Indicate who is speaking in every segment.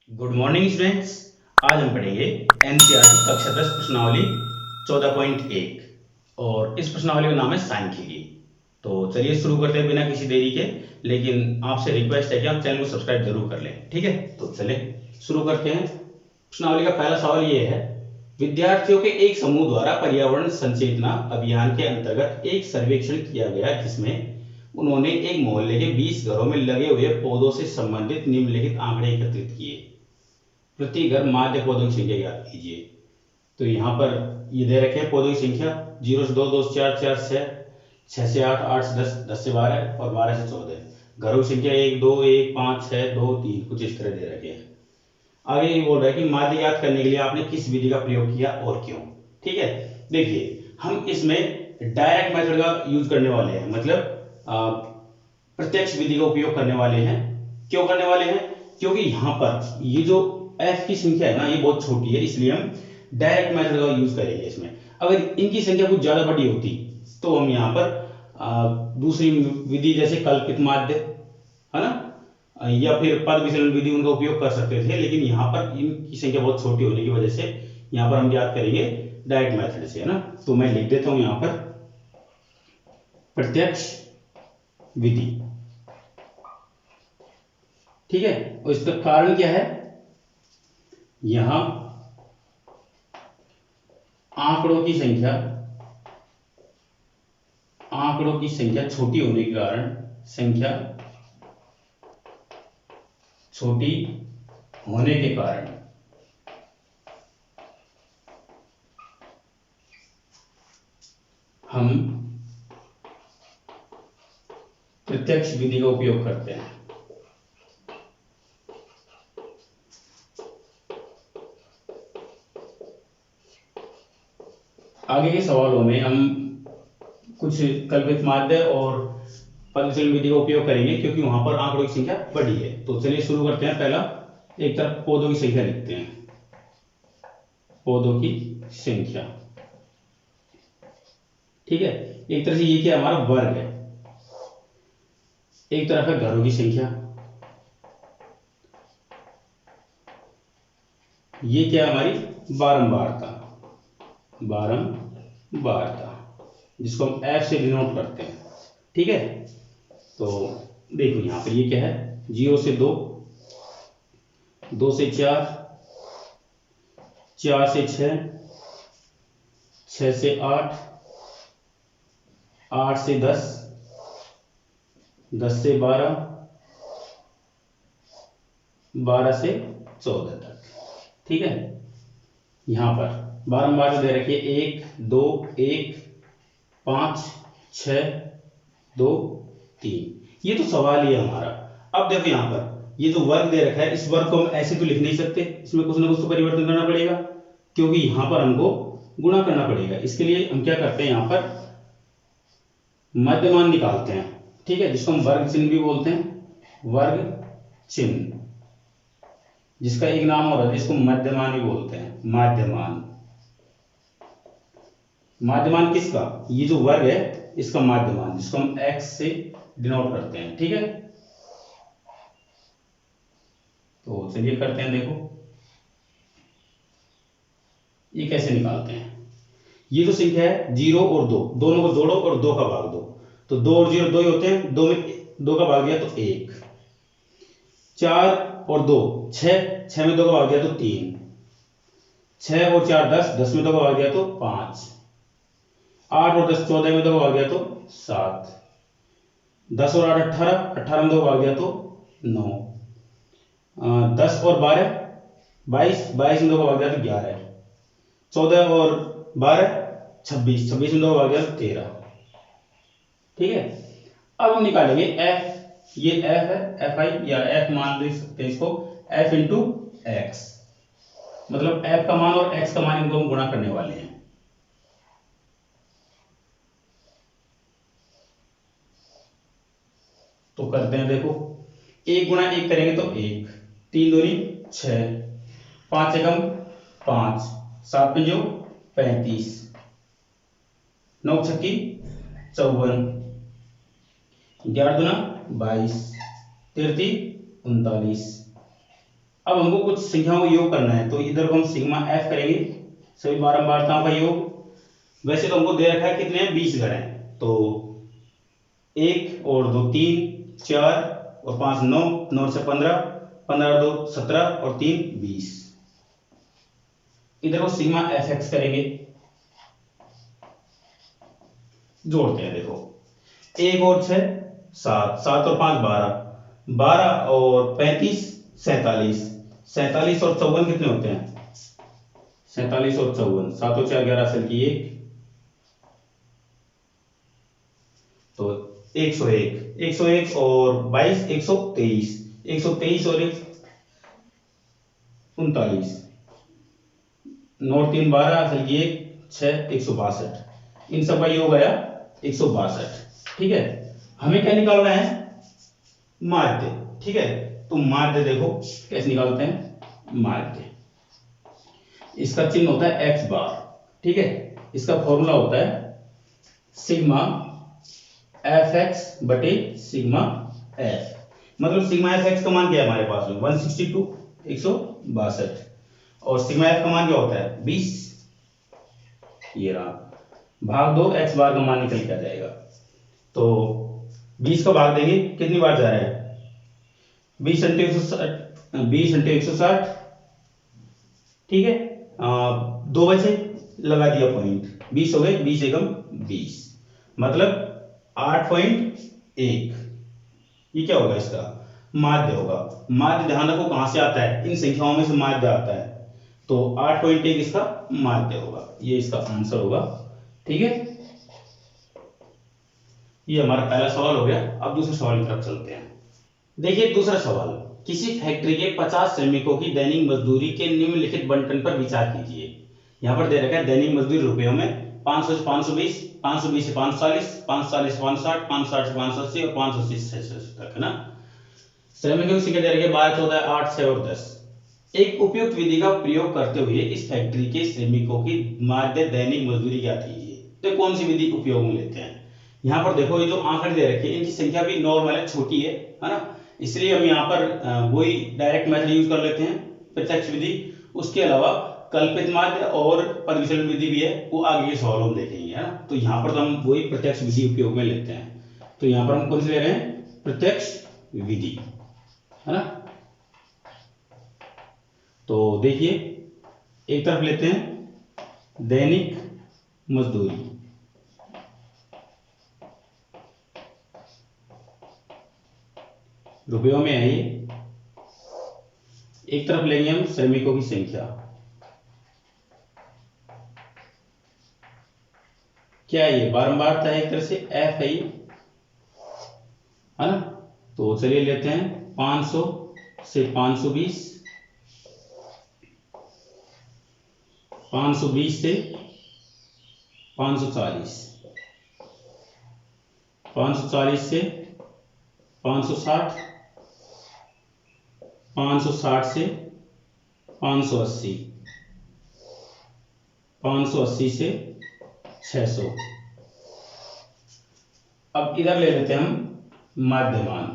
Speaker 1: Good morning students. आज हम पढ़ेंगे एनसीईआरटी कक्षा 10 प्रश्नावली 14.1 और इस प्रश्नावली का नाम है सांख्यिकी। तो चलिए शुरू करते हैं बिना किसी देरी के। लेकिन आपसे रिक्वेस्ट है कि आप चैनल को सब्सक्राइब जरूर कर लें, ठीक है। तो चलिए शुरू करते हैं। प्रश्नावली का पहला सवाल ये है, विद्यार्थियों के एक समूह द्वारा पर्यावरण संचेतना अभियान के अंतर्गत एक सर्वेक्षण किया गया जिसमें उन्होंने एक मोहल्ले के 20 घरों में लगे हुए पौधों से संबंधित निम्नलिखित आंकड़े एकत्रित किए। प्रति घर माध्य पौधों की संख्या ज्ञात कीजिए। तो यहाँ पर ये दे रखे हैं पौधों की संख्या 0 से 2, 2 से 4, 4 से 6, 6 से 8, 8 से 10, 10 से 12 और 12 से 14। घरों की संख्या 1, 2, 1, 5, 6, 2, 3 कुछ इस तरह दे रखे हैं। आगे ये बोल रहा है कि माध्य ज्ञात करने के लिए आपने किस विधि का प्रयोग किया और क्यों। ठीक है, देखिए हम इसमें डायरेक्ट मेथड का यूज करने वाले हैं, मतलब प्रत्यक्ष विधि का उपयोग करने वाले हैं। क्यों करने वाले हैं? क्योंकि यहाँ पर ये जो एफ की संख्या है ना, ये बहुत छोटी है, इसलिए हम डायरेक्ट मेथड का यूज करेंगे इसमें। अगर इनकी संख्या कुछ ज्यादा बड़ी होती तो हम यहाँ पर दूसरी विधि जैसे कल्पित माध्य है ना, या फिर पद विचलन विधि उनका उपयोग कर सकते थे। लेकिन यहाँ पर इनकी संख्या बहुत छोटी होने की वजह से यहाँ पर हम याद करेंगे डायरेक्ट मेथड से, है ना। तो मैं लिख देता हूं यहाँ पर प्रत्यक्ष विधि। ठीक है, और इसका कारण क्या है? यहां आंकड़ों की संख्या छोटी होने के कारण छोटी होने के कारण हम प्रत्यक्ष विधि का उपयोग करते हैं। आगे के सवालों में हम कुछ कल्पित माध्य और पद विचलन विधि का उपयोग करेंगे क्योंकि वहां पर आंकड़ों की संख्या बड़ी है। तो चलिए शुरू करते हैं। पहला एक तरफ पौधों की संख्या लिखते हैं, पौधों की संख्या। ठीक है, एक तरह से ये क्या हमारा वर्ग है, एक तरफ है घरों की संख्या, ये क्या है हमारी बारंबारता जिसको हम एफ से डिनोट करते हैं। ठीक है, तो देखो यहां पर ये क्या है, 0 से 2, 2 से 4, 4 से 6, 6 से 8, 8 से 10, 10 से 12, 12 से 14 तक। ठीक है, यहां पर बारंबार दे रखिए 1, 2, 1, 5, 6, 2, 3। ये तो सवाल ही है हमारा। अब देखो यहां पर ये जो वर्ग दे रखा है, इस वर्ग को हम ऐसे तो लिख नहीं सकते, इसमें कुछ ना कुछ तो परिवर्तन करना पड़ेगा क्योंकि यहां पर हमको गुणा करना पड़ेगा। इसके लिए हम क्या करते हैं, यहां पर मध्यमान निकालते हैं। ठीक है, जिसको हम वर्ग चिन्ह भी बोलते हैं, वर्ग चिन्ह, जिसका एक नाम और है जिसको मध्यमान भी बोलते हैं। माध्यमान किसका? ये जो वर्ग है इसका माध्यमान, जिसको हम x से डिनोट करते हैं। ठीक है, तो चलिए करते हैं। देखो ये कैसे निकालते हैं। ये जो संख्या है 0 और 2 दोनों को जोड़ो और 2 का भाग दो, तो 2 और 0 2 ही होते हैं, 2 में 2 का भाग दिया तो 1। 4 और 2 6, 6 में 2 का भाग दिया तो 3। 6 और 4 10, 10 में 2 का भाग दिया तो 5। 8 और 10 14 में 2 का भाग दिया तो 7। 10 और 8 18, 18 में 2 का भाग दिया तो 9। 10 और 12 22, 22 में 2 का भाग दिया तो 11। 14 और 12 26, 26 में 2 का भाग दिया तो 13। ठीक है, अब हम निकालेंगे एफ। ये एफ है, एफ आई या एफ मान ले सकते हैं इसको, एफ इंटू एक्स, मतलब एफ का मान और एक्स का मान इनको हम गुणा करने वाले हैं। तो करते हैं। देखो 1 गुणा 1 करेंगे तो 1, 3 दूनी 6, 5 एकम 5, 7 पंजो 35, 9 छक्की 54, 11 दूना 22, 33 39, अब हमको कुछ संख्याओं का योग करना है, तो इधर को हम सिग्मा एफ करेंगे, सभी बारंबारताओं का योग। वैसे तो हमको दे रखा है कितने हैं, 20 घर हैं, तो 1 और 2 3 4 और 5 9, 9 से 15, 15 2 17 और 3 20। इधर को सिग्मा एफ एक्स करेंगे, जोड़ते हैं। देखो 1 और 6 7, 7 और 5 12, 12 और 35 47, 47 और 54 कितने होते हैं, 47 और 54, 7 और 4 11 असल की 1, तो 101, 101 और 22 123, 123 और 1 39, 9 3 12 असल की 1 6 162। इन सब का योग आया 162। ठीक है, हमें क्या निकालना है, माध्य। ठीक है, तो माध्य देखो कैसे निकालते हैं, माध्य, इसका चिन्ह होता है एक्स बार। ठीक है, इसका फॉर्मूला होता है सिग्मा एफ एक्स बटे सिग्मा एफ, मतलब सिग्मा एफ एक्स का मान क्या है हमारे पास में 162 162, और सिग्मा एफ का मान क्या होता है 20, ये रहा, भाग 2 एक्स बार का मान निकल के आ जाएगा। तो 20 का भाग देंगे, कितनी बार जा रहा है 20 × 160, 20 × 160। ठीक है, 2 बचे, लगा दिया पॉइंट, 20 हो गए, 20 एकम 20, मतलब 8.1। ये क्या होगा, इसका माध्य होगा। माध्य ध्यान रखो कहां से आता है, इन संख्याओं में से माध्य आता है, तो 8.1 इसका माध्य होगा, ये इसका आंसर होगा। ठीक है, ये हमारा पहला सवाल हो गया। अब दूसरे सवाल की तरफ चलते हैं। देखिए दूसरा सवाल, किसी फैक्ट्री के 50 श्रमिकों की दैनिक मजदूरी के निम्नलिखित बंटन पर विचार कीजिए। यहाँ पर दे रखा है दैनिक मजदूरी रुपयों में 500 से 520, 520 से 540, 540 से 560, 560 से 580 और 580 से 600 तक, है ना। श्रमिकों की संख्या दे रखी है 12 14 8 6 और 10। एक उपयुक्त विधि का प्रयोग करते हुए इस फैक्ट्री के श्रमिकों की माध्य दैनिक मजदूरी ज्ञात कीजिए। तो कौन सी विधि उपयोग में लेते हैं, यहाँ पर देखो ये जो आंकड़े दे रखे हैं इनकी संख्या भी नॉर्मल है, छोटी है ना, इसलिए हम यहाँ पर वही डायरेक्ट मेथड यूज कर लेते हैं, प्रत्यक्ष विधि। उसके अलावा कल्पित माध्य और पद विचलन विधि भी है, वो आगे के सवालों में देखेंगे, है ना। तो यहाँ पर हम वही प्रत्यक्ष विधि उपयोग में लेते हैं, तो यहाँ पर हम कौन सी ले रहे हैं, प्रत्यक्ष विधि, है ना। तो देखिए एक तरफ लेते हैं दैनिक मजदूरी, रुपयों में है ये, एक तरफ लेंगे हम श्रमिकों की संख्या, क्या है ये बारंबारता है, एक तरह से एफ है ये, है ना। तो चलिए लेते हैं 500 से 520, 520 से 540, 540 से 560, 560 से 580, 580 से 600। अब इधर ले लेते हैं हम माध्यमान,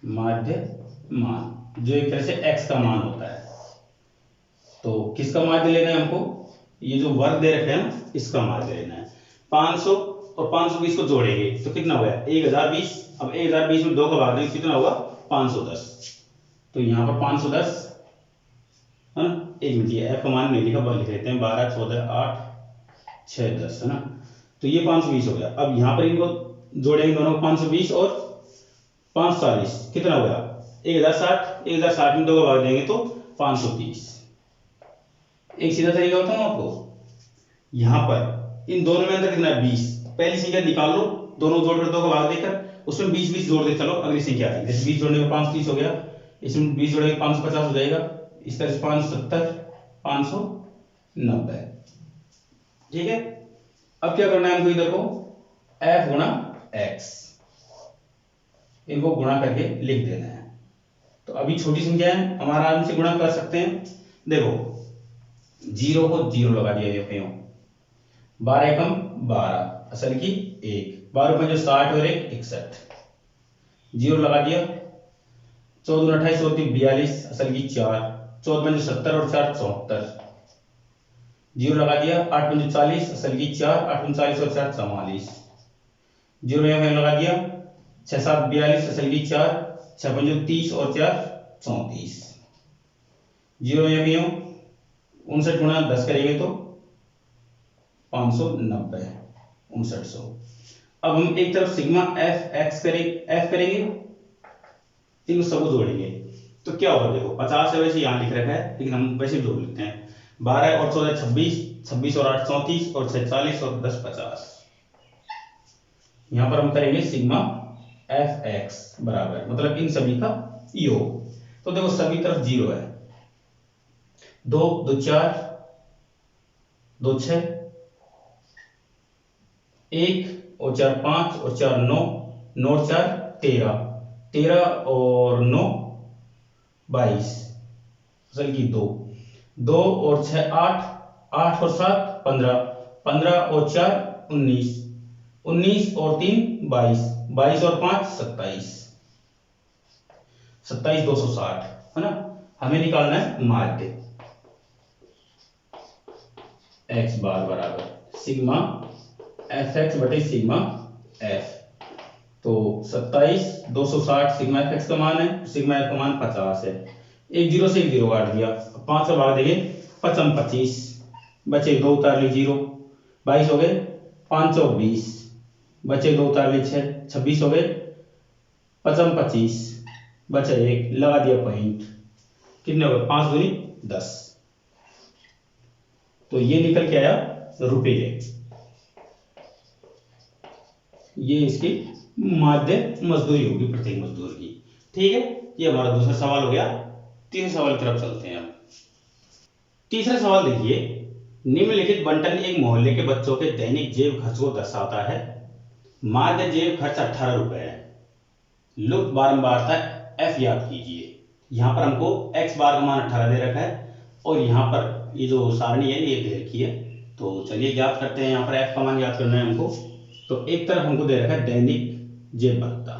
Speaker 1: माध्यमान जो एक तरह से x का मान होता है। तो किसका माध्य लेना है हमको, ये जो वर्ग दे रखे हैं ना इसका माध्य लेना है। 500 और 520 को जोड़ेंगे तो कितना हुआ 1020। अब 1020 में 2 का भाग देंगे कितना होगा 510। तो यहाँ पर 510, है ना। एक मिनट, ये एफ का मान नहीं लिखा, बस लिख लेते हैं 12 14 8 6 10, है ना। तो ये 520 हो गया। अब यहाँ पर इनको जोड़ेंगे दोनों 520 और 540, कितना हो गया 1060। 1060 में 2 का भाग देंगे तो 530। एक सीधा तरीका होता है आपको, यहां पर इन दोनों में अंतर कितना है 20। पहली संख्या निकाल लो, दोनों जोड़कर 2 का भाग देकर उसमें 20 20 जोड़ दे, चलो अगली संख्या आ जैसे 20 जोड़ने में 530 हो गया, इसमें 20 जोड़ने में 550 हो जाएगा, इस तरह से 570 590। ठीक है, अब क्या करना है हमको, इधर को f गुणा x, इनको गुणा करके लिख देना है। तो अभी छोटी संख्या है, हम आराम से गुणा कर सकते हैं। देखो 0 को 0 लगा दिया ये 12 एकम 12 असल की 1, 12 5 60 और 1 61, 0 लगा दिया। 14 28 और 3 42 असल की 4, 14 पंजे 70 और 4 74, जीरो लगा दिया। 8 पंजे 40 असल की 4, 8 पंजे 40 और 4 44, जीरो यहाँ लगा दिया। 6 7 42 असल की 4, 6 पंजे 30 और 4 34, जीरो यहाँ भी 59 गुणा 10 करेंगे तो 590 5900। अब हम एक तरफ सिग्मा एफ एक्स करेंगे, इनको सब जोड़ेंगे तो क्या होगा। देखो 50 है वैसे यहाँ लिख रखा है, लेकिन हम वैसे जोड़ लेते हैं। 12 और 14 26, 26 और 8 34 और 6 40 और 10 50। यहां पर हम करेंगे सिग्मा एफ एक्स बराबर, मतलब इन सभी का योग। तो देखो सभी तरफ जीरो है। 2 2 4 2 6, 1 और 4 5 और 4 9, 9 और 4 13, 13 और 9 22 असल की 2, 2 और 6 8, 8 और 7 15, 15 और 4 19, 19 और 3 22, 22 और 5 27, 27 260 है ना। हमें निकालना है माध्य x बार बराबर सिग्मा एफ एक्स बटे सिग्मा एफ। तो 27 260 सिग्मा एफ एक्स का मान है, सिग्मा एफ का मान 50 है। एक जीरो से एक जीरो काट दिया, 5 से भाग देंगे 5 25, बचे 2 उतार ली 0, 22 हो गए। 520 बचे 2 उतार ली 6, 26 हो गए। 5 25 बचे 1, लगा दिया पॉइंट। कितने हो गए 5 दूनी 10। तो ये निकल के आया रुपये। ये इसकी माध्य मजदूरी होगी प्रत्येक मजदूर की। ठीक है, ये हमारा दूसरा सवाल हो गया। तीसरे सवाल की तरफ चलते हैं अब। तीसरा सवाल देखिए, निम्नलिखित बंटन एक मोहल्ले के बच्चों के दैनिक जेब खर्च को दर्शाता है। माध्य जेब खर्च 18 रुपए है। लुप्त बारंबारता एफ याद कीजिए। यहां पर हमको एक्स बार का मान 18 दे रखा है और यहां पर ये जो सारणी है ये दे रखी है। तो चलिए ज्ञात करते हैं। यहां पर एफ का मान ज्ञात करना है हमको। तो एक तरफ हमको दे रखा है दैनिक जेब भत्ता,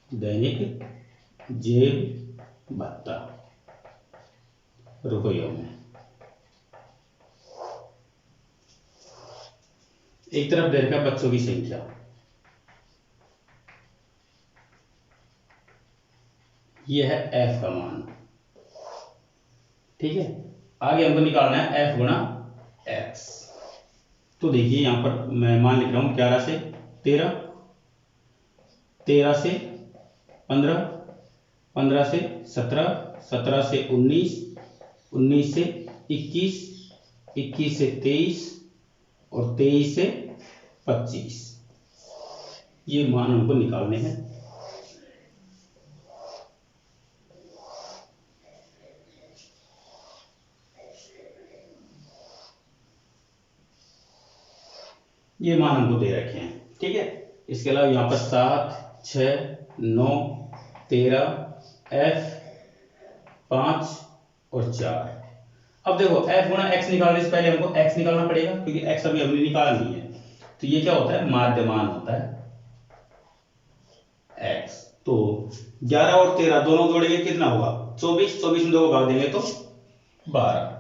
Speaker 1: दैनिक जेब भत्ता रुपयों में। एक तरफ दे रखा है बच्चों की संख्या, यह है एफ का मान। ठीक है, आगे हमको निकालना है एफ गुणा एक्स। तो देखिए यहां पर मैं मान लिख रहा हूं 11 से 13, 13 से 15, 15 से 17, 17 से 19, 19 से 21, 21 से 23 और 23 से 25। ये मान हमको निकालने हैं। ये मान हमको दे रखे हैं। ठीक है, इसके अलावा यहाँ पर 7 6 9 13 एफ 5 और 4। अब देखो एफ गुणा एक्स निकालने से पहले हमको एक्स निकालना पड़ेगा, क्योंकि एक्स अभी हमने निकाला नहीं है। तो ये क्या होता है, माध्यमान होता है एक्स। तो 11 और 13 दोनों जोड़ेंगे कितना होगा 24, 24 में 2 को भाग देंगे तो 12।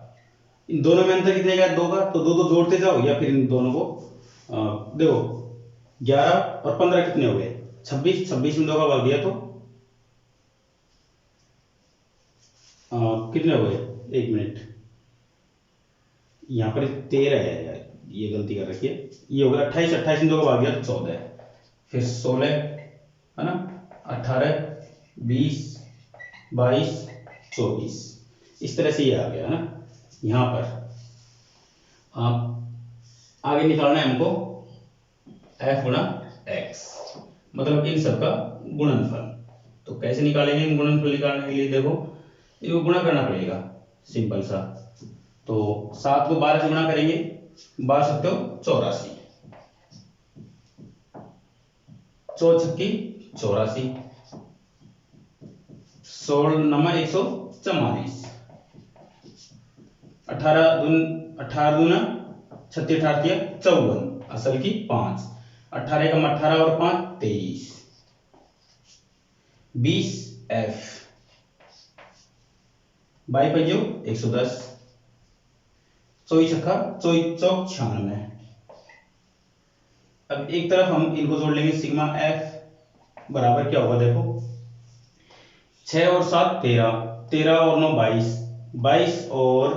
Speaker 1: इन दोनों में अंतर कितने का 2 का, तो 2 2 जोड़ते जाओ या फिर इन दोनों को देखो 11 और 15 कितने हो गए 26, 26 में 2 का भाग दिया तो कितने हो गए, एक मिनट, यहां पर 13 है यार, ये गलती कर रखी है। ये हो गया 28, 28 में 2 का भाग दिया तो 14, फिर 16 है ना, 18 20 22 24। इस तरह से ये आ गया है ना। यहां पर आप आगे निकालना है हमको एफ गुणा एक्स, मतलब इन सबका गुणनफल। तो कैसे निकालेंगे इन गुणनफल निकालने के लिए, देखो इनको गुणा करना पड़ेगा सिंपल सा। तो 7 को 12 से गुणा करेंगे, 12 सकते हो 84, 4 छक्की 84, 16 नमा 144, 18 दूना 36 18 54 असल की 5, 18 कम 18 और 5 23, 20F, बाई पंजो 110, चौई छक्का चौई चौक 96। अब एक तरफ हम इनको जोड़ लेंगे, सिग्मा F बराबर क्या होगा, देखो 6 और 7 13, 13 और 9 22, 22 और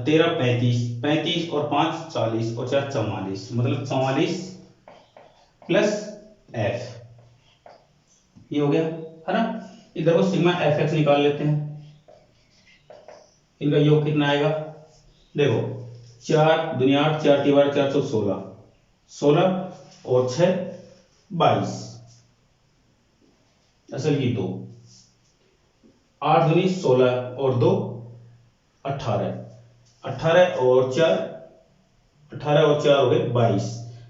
Speaker 1: 13 35, 35 और 5 40 और 4 44, मतलब 44 प्लस F, ये हो गया है ना। इधर को सिग्मा FX निकाल लेते हैं, इनका योग कितना आएगा, देखो 4 दुनिया 8, 4 तिवार 4 चौक 16, 16 और 6 22, असल की 2, 8 दूनी 16 और 2 18, 18 और 4, 18 और 4 हो गए 22,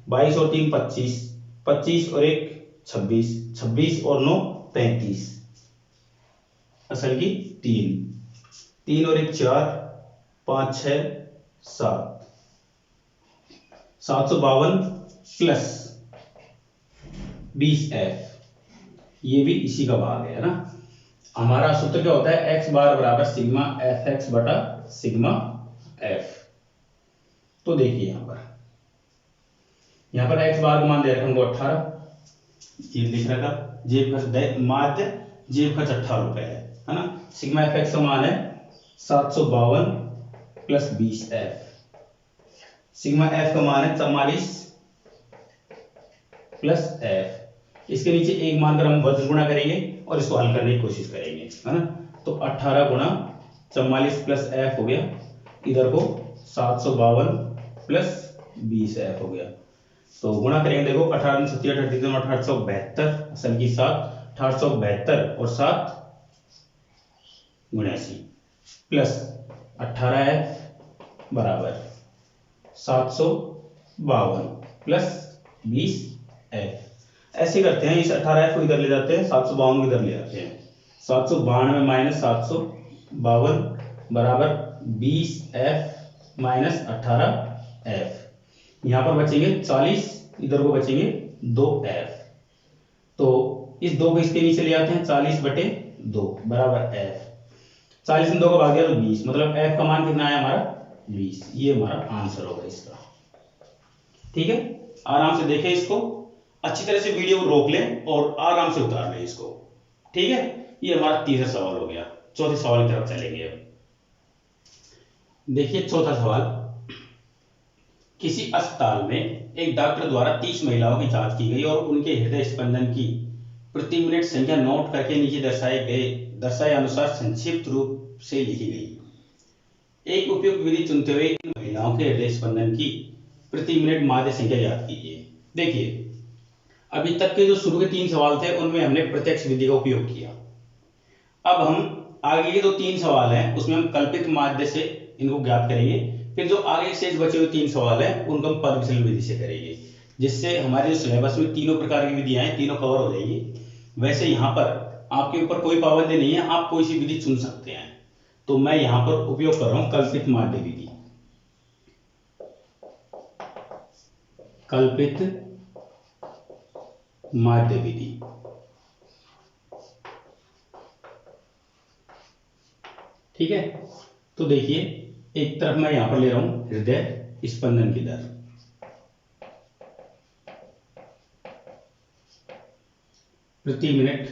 Speaker 1: 22 और 3 25, 25 और 1 26, 26 और 9 35, असल की 3, 3 और 1 4, 5 6 7, 752 प्लस 20F, ये भी इसी का भाग है ना। हमारा सूत्र क्या होता है, x बार बराबर सिग्मा FX बटा सिग्मा F। तो देखिए यहां पर x बार का मान दे रखा हमको 18, ये लिख रखा, जेब खर्च माध्य जेब खर्च 18 रुपए है ना। सिग्मा FX का मान है 752 प्लस 20F, सिग्मा F का मान है 44 प्लस F। इसके नीचे एक मानकर हम वज्र गुणा करेंगे और इसको हल करने की कोशिश करेंगे, है ना। तो 18 गुणा 44 प्लस F हो गया, इधर को 752 प्लस 20F हो गया। तो गुणा करेंगे, देखो 18 7 1872, असल की 7 1872 और 7 79 प्लस 18F बराबर 752 प्लस 20F। ऐसे करते हैं, इस 18F को इधर ले जाते हैं, 752 को इधर ले जाते हैं, 792 माइनस 752 बराबर 20F माइनस 18F। यहां पर बचेंगे 40, इधर को बचेंगे 2F। तो इस 2 को इसके नीचे ले आते हैं, 40 बटे 2 बराबर F। 40 में 2 को भाग दिया तो 20, मतलब F का मान कितना है हमारा 20। ये हमारा आंसर होगा इसका। ठीक है, आराम से देखें इसको, अच्छी तरह से वीडियो को रोक लें और आराम से उतार लें इसको। ठीक है, ये हमारा तीसरा सवाल हो गया। चौथे सवाल की तरफ चलेंगे अब। देखिए चौथा सवाल, किसी अस्पताल में एक डॉक्टर द्वारा 30 महिलाओं की जांच की गई और उनके हृदय स्पंदन की प्रति मिनट संख्या नोट करके नीचे दर्शाए अनुसार संक्षिप्त रूप से लिखी गई। एक उपयुक्त विधि चुनते हुए इन महिलाओं के हृदय स्पंदन की प्रति मिनट माध्य संख्या ज्ञात कीजिए। देखिए अभी तक के जो शुरू के 3 सवाल थे उनमें हमने प्रत्यक्ष विधि का उपयोग किया। अब हम आगे के जो 3 सवाल हैं उसमें हम कल्पित माध्य से इनको ज्ञात करेंगे। फिर जो आगे शेष बचे हुए 3 सवाल हैं उनको हम पद विचलन विधि से करेंगे, जिससे हमारे जो सिलेबस में तीनों प्रकार की विधियां हैं तीनों कवर हो जाएंगी। वैसे यहाँ पर आपके ऊपर कोई पाबंदी नहीं है, आप कोई सी विधि चुन सकते हैं। तो मैं यहाँ पर उपयोग कर रहा हूं कल्पित माध्य विधि। कल्पित माध्य विधि, ठीक है। तो देखिए एक तरफ मैं यहां पर ले रहा हूं हृदय स्पंदन की दर, प्रति मिनट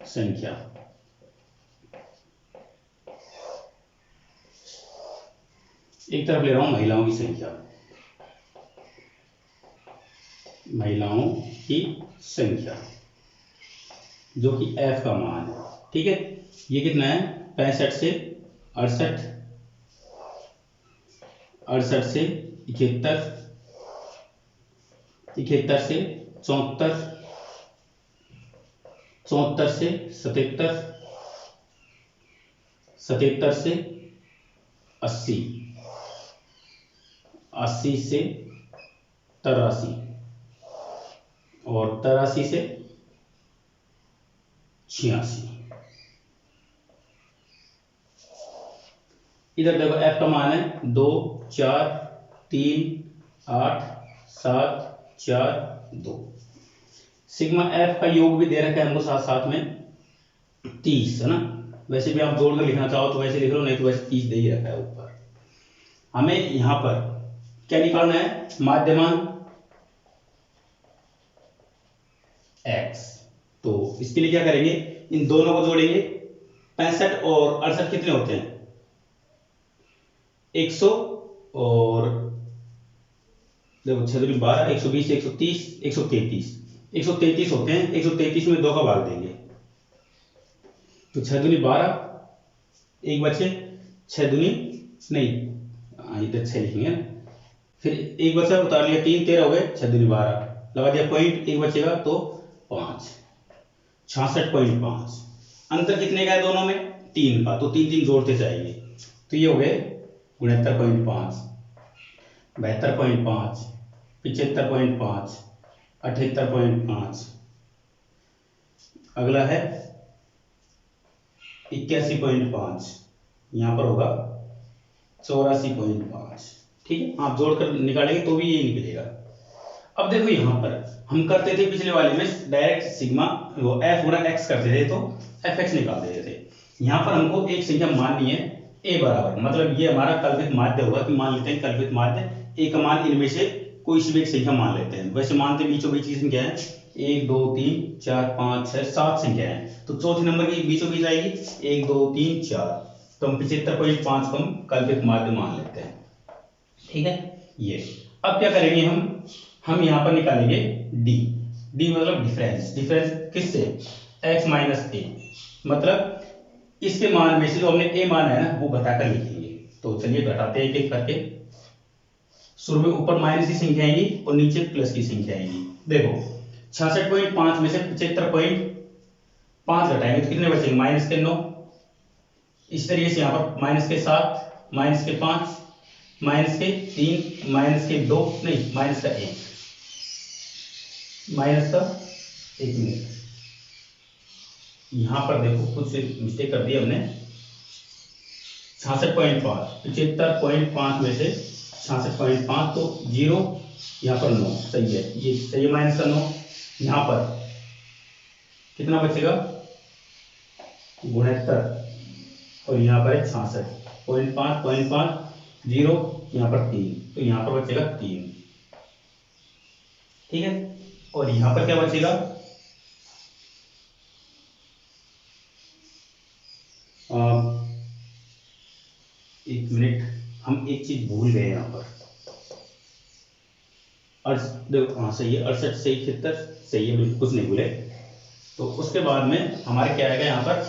Speaker 1: संख्या, एक तरफ ले रहा हूं महिलाओं की संख्या, महिलाओं की संख्या जो कि F का मान है। ठीक है, ये कितना है 65 से 68, 68 से 71, 71 से 74, 74 से 77, 77 से 80, 80 से 83 और 83 से 86। इधर देखो F का मान है 2 4 3 8 7 4 2। सिग्मा एफ का योग भी दे रखा है हमको साथ साथ में 30 है ना। वैसे भी आप जोड़कर लिखना चाहो तो वैसे लिख लो, नहीं तो वैसे 30 दे ही रखा है ऊपर। हमें यहां पर क्या निकालना है, माध्यमान x। तो इसके लिए क्या करेंगे, इन दोनों को जोड़ेंगे। 65 और 68 कितने होते हैं, 100 और देखो 6 दूनी 12, 120, 130, 133, 133 होते हैं। 133 में 2 का भाग देंगे तो 6 दूनी 12, एक बचे 6 दूनी नहीं, इधर 6 लिखेंगे ना, फिर एक बचा उतार लिया 3, 13 हो गए, 6 दूनी 12 लगा दिया पॉइंट, एक बचेगा तो 5, 66.5। अंतर कितने का है दोनों में, 3 का, तो 3 3 जोड़ते जाएंगे तो ये हो गए 69.5, 72.5, 75.5, 78.5। अगला है 81.5, यहां पर होगा 84.5। ठीक है, आप जोड़कर निकालेंगे तो भी ये निकलेगा। अब देखो यहां पर हम करते थे पिछले वाले में डायरेक्ट सिग्मा वो एफ गुणा एक्स करते थे तो एफ एक्स निकाल देते थे। यहां पर हमको एक संख्या माननी है ए बराबर, मतलब ये हमारा कल्पित माध्य होगा कि मान लेते हैं कल्पित माध्य ए का मान इनमें से कोई सी भी एक संख्या मान लेते हैं। वैसे मानते बीचों बीच की संख्या है 1 2 3 4 5 6 7 संख्या है, तो चौथे नंबर की बीचों बीच आएगी 1 2 3 4, तो हम 75.5 को हम कल्पित माध्य मान लेते हैं। ठीक है, ये अब क्या करेंगे हम यहां पर निकालेंगे डी। डी मतलब डिफरेंस, डिफरेंस किससे, x माइनस ए, मतलब इसके मान में से जो हमने ए माना है ना वो घटाकर लिखेंगे। तो चलिए घटाते हैं एक एक करके। शुरू में ऊपर माइनस की संख्या आएगी और नीचे प्लस की संख्या आएगी। देखो 66.5 में से 75.5 घटाएंगे तो कितने बचेंगे, माइनस के 9। इस तरीके से यहाँ पर माइनस के 7, माइनस के 5, माइनस के 3, माइनस के 2 नहीं माइनस का 1, माइनस का 1 मिनट, यहां पर देखो कुछ मिस्टेक कर दी हमने। 66.5, 75.5 में से 66.5 तो 0, यहाँ पर 9 सही है, ये सही है, माइनस का 9। यहाँ पर कितना बचेगा 69 और यहाँ पर है 66.5, 0 यहाँ पर 3, तो यहाँ पर बचेगा 3। ठीक है, और यहाँ पर क्या बचेगा, एक मिनट, हम एक चीज भूल गए यहाँ पर। देखो हाँ सही है, 68 से 71 सही है, बिल्कुल कुछ नहीं भूले। तो उसके बाद में हमारे क्या आएगा यहाँ पर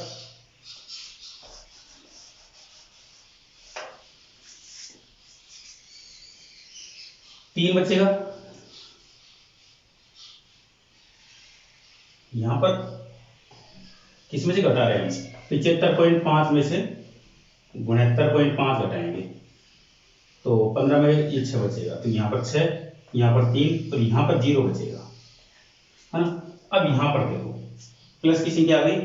Speaker 1: 3 बचेगा। यहां पर किस में से घटा रहे हैं, 75.5 में से 69.5 घटाएंगे तो 15 में ये 6 बचेगा, तो यहाँ पर 6, यहाँ पर 3 और यहाँ पर 0 बचेगा, है ना। अब यहाँ पर देखो प्लस की संख्या आ गई,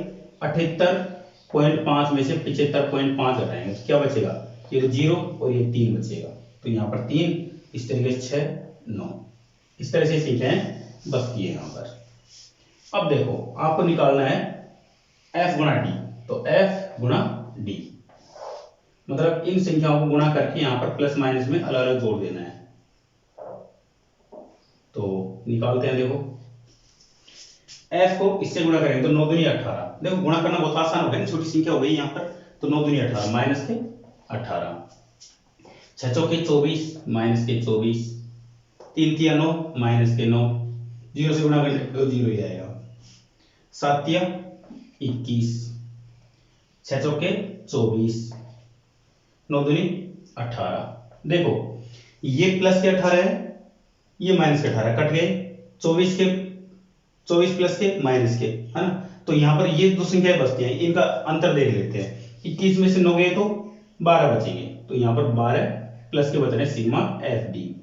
Speaker 1: 78.5 में से 75.5 घटाएंगे तो क्या बचेगा, ये तो 0 और ये 3 बचेगा, तो यहाँ पर 3, इस तरीके से 6 9, इस तरह से संख्याएं बचती है यहाँ पर। अब देखो आपको निकालना है f गुणा डी, तो f गुणा डी मतलब इन संख्याओं को गुणा करके यहाँ पर प्लस माइनस में अलग अलग जोड़ देना है। तो निकालते हैं, देखो f को इससे गुणा करेंगे तो 9 दूनी 18, देखो गुणा करना बहुत आसान हो गया, छोटी संख्या हो गई यहाँ पर, तो 9 दूनी 18 माइनस के 18, 6 चौके 24 माइनस के 24, 3 तिया 9 माइनस के 9, 0 से गुणा करने तो 0 ही आएगा, 7 तिया 21, 6 चौके 24, 9 दूनी 18। देखो ये प्लस के 18 है, ये माइनस के 18 कट गए, 24 प्लस के माइनस के, है ना। तो यहाँ पर ये दो संख्याएं बचती हैं, इनका अंतर देख लेते हैं। 21 में से 9 गए तो 12 बचेंगे, तो यहाँ पर 12 प्लस के बच रहे सिग्मा एफ डी।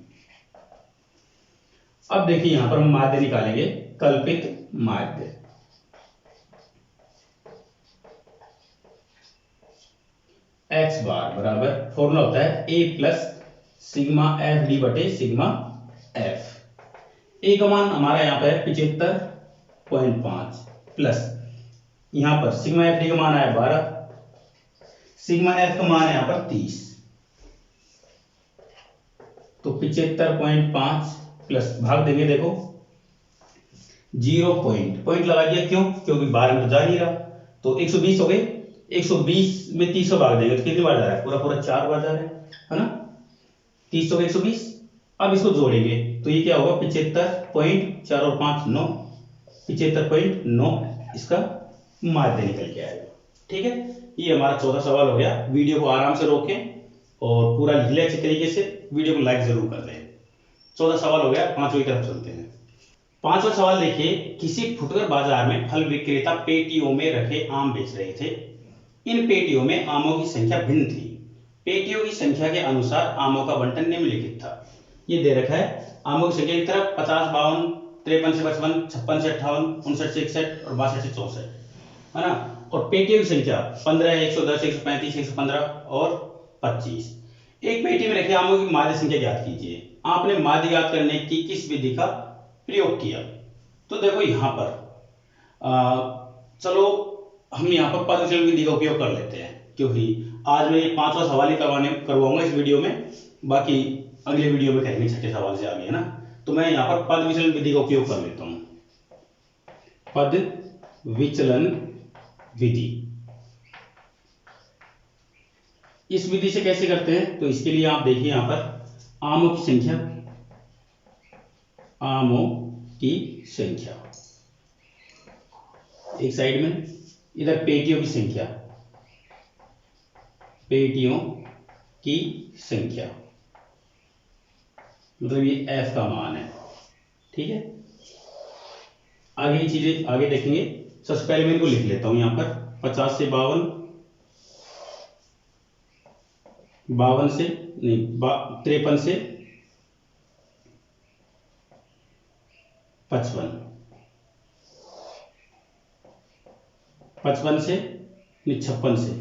Speaker 1: अब देखिए यहां पर हम माध्य निकालेंगे, कल्पित माध्य। x बार बराबर फॉर्मूला होता है a plus sigma F D बटे सिग्मा एफ। ए का मान हमारा यहाँ पे है 75 75 प्लस यहाँ पर सिग्मा एफ डी का मान आया 12, सिग्मा एफ का मान है यहाँ पर 30, तो 75.5 प्लस भाग देंगे, देखो 0 पॉइंट लगा दिया, क्यों? क्योंकि 12 में तो जा नहीं रहा, तो 120 हो गए, 120 में 30 भाग देंगे तो कितनी बार जा रहा है? पूरा पूरा 4 बार जा रहा है ना, 30 हो गए 120। अब इसको जोड़ेंगे तो ये क्या होगा? 75.4 और 5 9, 75.9 इसका माध्य निकल के आएगा। ठीक है, ये हमारा 14 सवाल हो गया। वीडियो को आराम से रोकें और पूरा लिख ले अच्छी तरीके से, वीडियो को लाइक जरूर कर दें। 14 सवाल हो गया, पांचवी तरफ चलते हैं। पांचवा सवाल देखिए, किसी फुटकर बाजार में फल विक्रेता पेटियों में रखे आम बेच रहे थे। इन पेटियों में आमों की संख्या भिन्न थी। पेटियों की संख्या के अनुसार आमों का बंटन निम्नलिखित था। ये दे रखा है आमों की संख्या की तरफ 50, 52, 53 से 55, 56 से 58, 59 से 61 और 62 से 64, है ना। और पेटियों की संख्या 15, 110, 135, 115 और 25। एक पेटी में रखे आमों की माध्य संख्या ज्ञात कीजिए। आपने माध्य ज्ञात करने की किस विधि का प्रयोग किया? तो देखो यहाँ पर चलो हम यहाँ पर पद विचलन विधि का उपयोग कर लेते हैं, क्योंकि आज मैं 5वां सवाल ही करवाऊंगा इस वीडियो में, बाकी अगले वीडियो में करेंगे 6ठे सवाल से आगे, है ना। तो मैं यहाँ पर पद विचलन विधि का उपयोग कर लेता हूं। पद विचलन विधि, इस विधि से कैसे करते हैं? तो इसके लिए आप देखिए यहाँ पर आमों की संख्या, आमों की संख्या एक साइड में, इधर पेटियों की संख्या, पेटियों की संख्या, मतलब ये एफ का मान है। ठीक है, आगे की चीजें आगे देखेंगे। सबसे पहले मैं इनको लिख लेता हूं यहाँ पर 50 से 52, 52 से नहीं 53 से 55, 55 से नहीं 56 से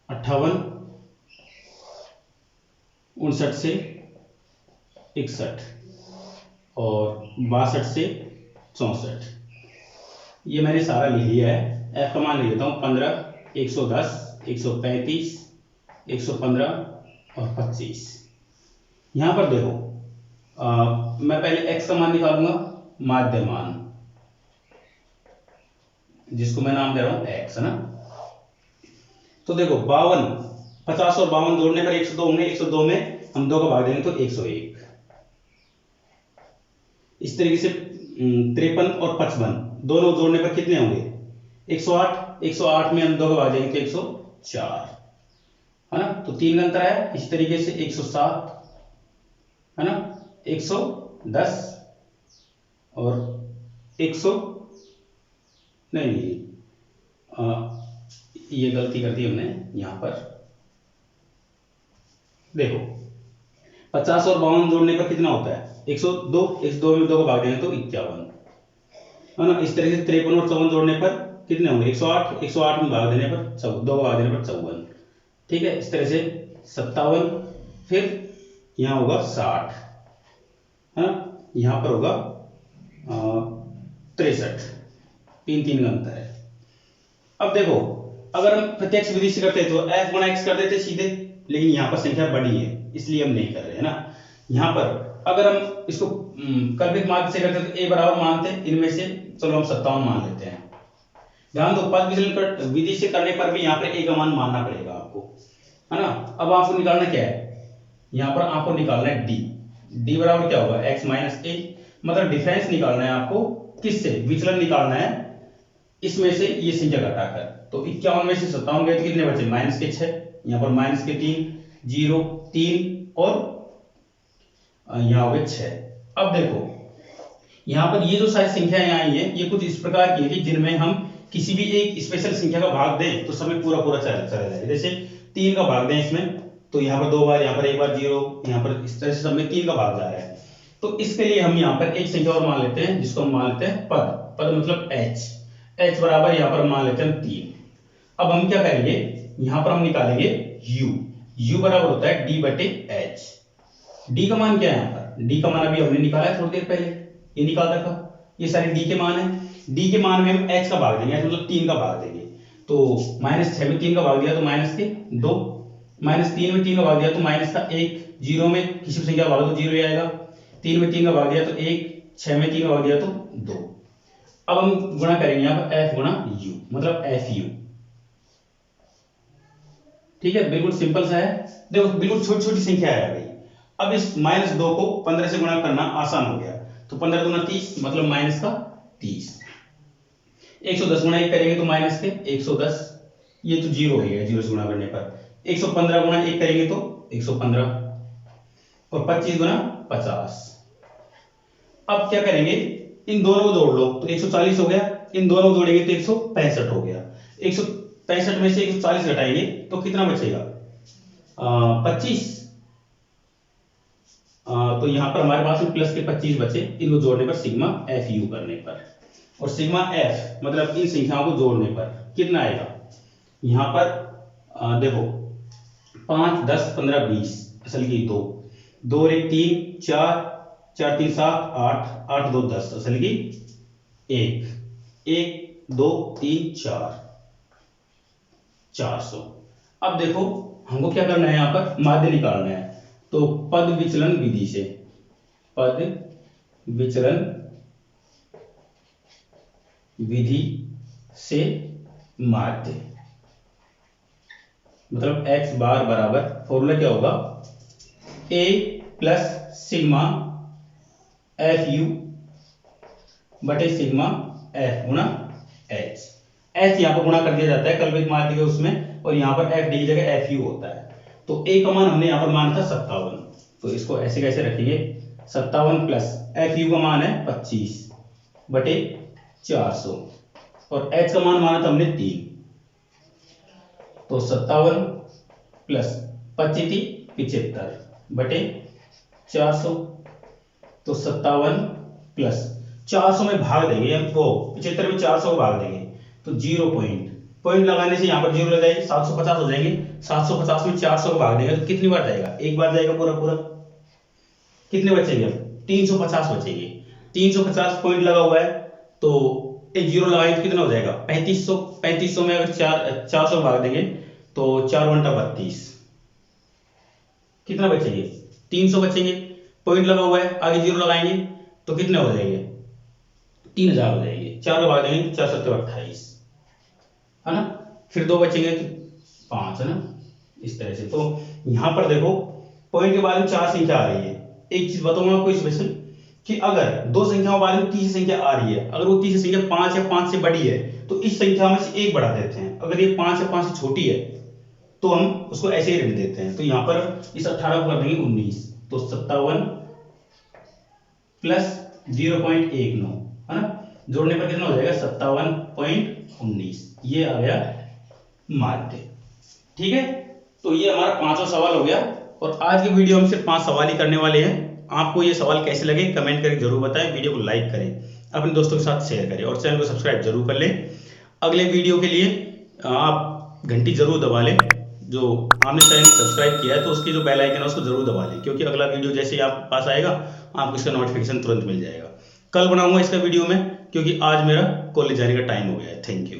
Speaker 1: 58, 59 से 61 और 62 से 64। ये मैंने सारा लिख लिया है। एफ का मान लिख लेता हूँ 15, 110, 135, 115 और 25। यहां पर देखो मैं पहले एक्स का मान निकालूंगा, माध्य मान, जिसको मैं नाम दे रहा हूं एक्स, है ना। तो देखो 52, 50 और 52 जोड़ने पर 102 होंगे, 102 में हम 2 का भाग देंगे तो 101। इस तरीके से 53 और 55 दोनों जोड़ने पर कितने होंगे? 108, 108 में हम 2 का भाग देंगे तो 104, है ना। तो 3 का अंतर है। इस तरीके से 107, है ना, 110 और 100 नहीं, ये गलती कर दी हमने। यहां पर देखो 50 और 52 जोड़ने पर कितना होता है? 102, 102 में 2 को भाग देंगे तो 51, है ना। इस तरीके से 53 और 54 जोड़ने पर कितने होंगे? 108, 108 में भाग देने पर 2 को भाग देने पर 54। ठीक है, इस तरह से 57, फिर यहां होगा 60, है ना, यहां पर होगा 63, 3 का अंतर है। अब देखो अगर हम प्रत्यक्ष विधि से करते तो f गुणा x कर देते सीधे, लेकिन यहाँ पर संख्या बड़ी है इसलिए हम नहीं कर रहे हैं ना। यहाँ पर अगर हम इसको कल्पित माध्य से करते तो a बराबर मानते, इनमें से चलो हम 57 मान लेते हैं। ध्यान दो, पद विचलन विधि से करने पर भी यहाँ पर a का मान मानना पड़ेगा आपको, है ना। अब आपको निकालना क्या है? यहाँ पर आपको निकालना है d बराबर क्या होगा? x माइनस a, मतलब डिफरेंस निकालना है आपको। किससे? विचलन निकालना है इसमें से ये संख्या घटाकर। तो 51 में से 57 गए तो कितने बचे? माइनस के 6, यहाँ पर माइनस के 3, 0, 3 और यहाँ हो गए 6। अब देखो यहाँ पर ये जो सारी संख्याएं आई हैं ये कुछ इस प्रकार की है कि जिनमें हम किसी भी एक स्पेशल संख्या का भाग दें तो समय पूरा पूरा चला जाएगा। जैसे 3 का भाग दें इसमें तो यहाँ पर 2 बार, यहाँ पर 1 बार 0, यहाँ पर इस तरह से सब में 3 का भाग जा रहा है। तो इसके लिए हम यहाँ पर एक संख्या और मान लेते हैं जिसको हम मान लेते हैं पद मतलब h बराबर यहाँ पर मान लेते हैं 3। अब हम क्या करेंगे? यहां पर हम निकालेंगे u बराबर होता है d बटे h। d का मान क्या है? यहाँ पर d का मान अभी हमने निकाला है थोड़ी देर पहले, ये निकाल रखा। ये सारे डी के मान है। डी के मान में हम h का भाग देंगे, h मतलब 3 का भाग देंगे। तो -6 में 3 का भाग दिया तो माइनस के 2, -3 में 3 का भाग दिया तो माइनस का 1, 0 में किसी भी संख्या का भाग दो 0 ही आएगा, 3 में 3 का भाग दिया तो 1, 6 में 3 का भाग दिया तो 2। अब हम गुणा करेंगे यहाँ पर f गुणा u, मतलब fu। ठीक है, बिल्कुल सिंपल सा है। देखो बिल्कुल छोटी छोटी संख्या है भाई। अब इस -2 को 15 से गुणा करना आसान हो गया, तो 15 दूना 30 मतलब माइनस का 30। 110 गुणा 1 करेंगे तो माइनस के 110, ये तो 0 हो गया 0 से गुणा करने पर। 115 गुणा 1 करेंगे तो 115 और 25 गुणा 50। अब क्या करेंगे, इन दोनों को जोड़ लो तो 140 हो गया, इन दोनों को जोड़ेंगे तो 165 हो गया। 165 में से 140 घटाएंगे तो कितना बचेगा, 25। तो यहां पर हमारे पास प्लस के 25 बचे, इनको जोड़ने पर सिग्मा एफ यू करने पर, और सिग्मा एफ मतलब इन संख्याओं को जोड़ने पर कितना आएगा। यहां पर देखो 5, 10, 15, 20 असल की 2, 2 और 1 3, 4, 4 3 7 8, 8 2 10 असल की 1, 1 2 3 4, 400। अब देखो हमको क्या करना है, यहां पर माध्य निकालना है। तो पद विचलन विधि से, पद विचलन विधि से माध्य मतलब x बार बराबर, फॉर्मूला क्या होगा, a plus sigma F you बटे सिग्मा एफ गुणा h। h यहां पर गुणा कर दिया जाता है कल्पित माध्य के उसमें, और यहां पर f डी की जगह एफ यू होता है। तो a का मान हमने यहां पर माना था 57, तो इसको ऐसे कैसे रखेंगे, 57 प्लस एफ यू का मान है 25 बटे 400, और h का मान माना था हमने 3, तो 57 प्लस 25 75 बटे 400, तो 57 प्लस 400 में भाग देंगे वो 75 में 400 को भाग देंगे तो 0 पॉइंट लगाने से यहाँ पर 0 लग जाएगी, 750 हो जाएंगे। 750 में 400 को भाग देंगे तो कितनी बार जाएगा, एक बार जाएगा पूरा पूरा। कितने बचेंगे, अब 350 बचेंगे। 350 पॉइंट लगा हुआ है तो एक 0 लगाएंगे तो कितना हो जाएगा 3500। 3500 में अगर 400 भाग देंगे तो 4 घंटा 32, कितना बचेंगे 300 बचेंगे। पॉइंट लगा हुआ है, आगे 0 लगाएंगे तो कितने हो जाएंगे 3000 हो जाएंगे। 4 भाग देंगे तो 4 7 28 है ना, फिर 2 बचेंगे तो 5 है ना, इस तरह से। तो यहां पर देखो पॉइंट के बाद में 4 संख्या आ रही है। एक चीज बताऊंगा आपको स्पेशल कि अगर 2 संख्याओं बाद में तीसरी संख्या आ रही है, अगर वो तीसरी संख्या 5 या 5 से बड़ी है तो इस संख्या में से एक बढ़ा देते हैं। अगर ये 5 या 5 से छोटी है तो हम उसको ऐसे ही रख देते हैं। तो यहां पर इस 18 को कर देंगे 19, तो 57 प्लस 0.19 है ना, जोड़ने पर कितना हो जाएगा 57.19, ये आ गया माध्य। ठीक है, तो ये हमारा 5वां सवाल हो गया, और आज के वीडियो हम सिर्फ 5 सवाल ही करने वाले हैं। आपको ये सवाल कैसे लगे कमेंट करके जरूर बताएं, वीडियो को लाइक करें, अपने दोस्तों के साथ शेयर करें, और चैनल को सब्सक्राइब जरूर कर लें। अगले वीडियो के लिए आप घंटी जरूर दबा लें, जो आपने चैनल सब्सक्राइब किया है तो उसकी जो बेल आइकन है उसको जरूर दबा लें, क्योंकि अगला वीडियो जैसे ही आपके पास आएगा आपको इसका नोटिफिकेशन तुरंत मिल जाएगा। कल बनाऊंगा इसका वीडियो में, क्योंकि आज मेरा कॉलेज जाने का टाइम हो गया है। Thank you.